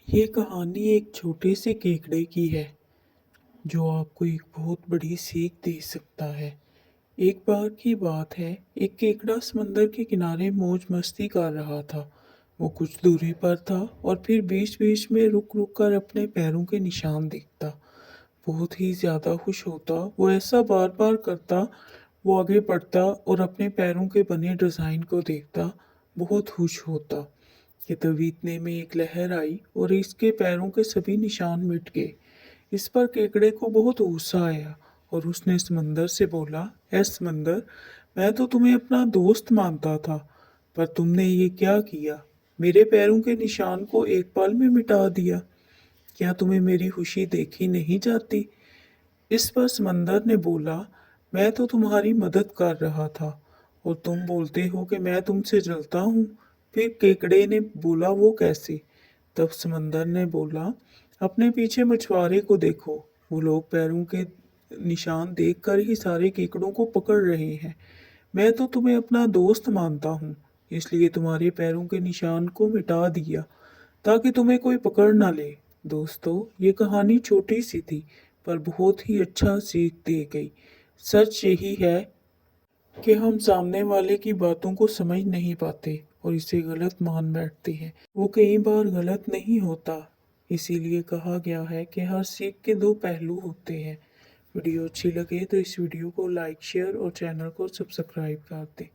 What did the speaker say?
ये कहानी एक छोटे से केकड़े की है जो आपको एक बहुत बड़ी सीख दे सकता है। एक बार की बात है, एक केकड़ा समंदर के किनारे मौज मस्ती कर रहा था। वो कुछ दूरी पर था और फिर बीच बीच में रुक रुक कर अपने पैरों के निशान देखता। बहुत ही ज्यादा खुश होता। वो ऐसा बार बार करता। वो आगे बढ़ता और अपने पैरों के बने डिजाइन को देखता। बहुत खुश होता कि तभी इतने में एक लहर आई और इसके पैरों के सभी निशान मिट गए। इस पर केकड़े को बहुत गुस्सा आया और उसने समंदर से बोला, ऐ समंदर, मैं तो तुम्हें अपना दोस्त मानता था, पर तुमने ये क्या किया? मेरे पैरों के निशान को एक पल में मिटा दिया। क्या तुम्हें मेरी खुशी देखी नहीं जाती? इस पर समंदर ने बोला, मैं तो तुम्हारी मदद कर रहा था और तुम बोलते हो कि मैं तुमसे जलता हूँ। फिर केकड़े ने बोला, वो कैसे? तब समंदर ने बोला, अपने पीछे मछुआरे को देखो। वो लोग पैरों के निशान देखकर ही सारे केकड़ों को पकड़ रहे हैं। मैं तो तुम्हें अपना दोस्त मानता हूँ, इसलिए तुम्हारे पैरों के निशान को मिटा दिया ताकि तुम्हें कोई पकड़ ना ले। दोस्तों, ये कहानी छोटी सी थी पर बहुत ही अच्छा सीख दे गई। सच यही है कि हम सामने वाले की बातों को समझ नहीं पाते और इसे गलत मान बैठते हैं। वो कई बार गलत नहीं होता। इसीलिए कहा गया है कि हर सीख के दो पहलू होते हैं। वीडियो अच्छी लगे तो इस वीडियो को लाइक शेयर और चैनल को सब्सक्राइब कर दें।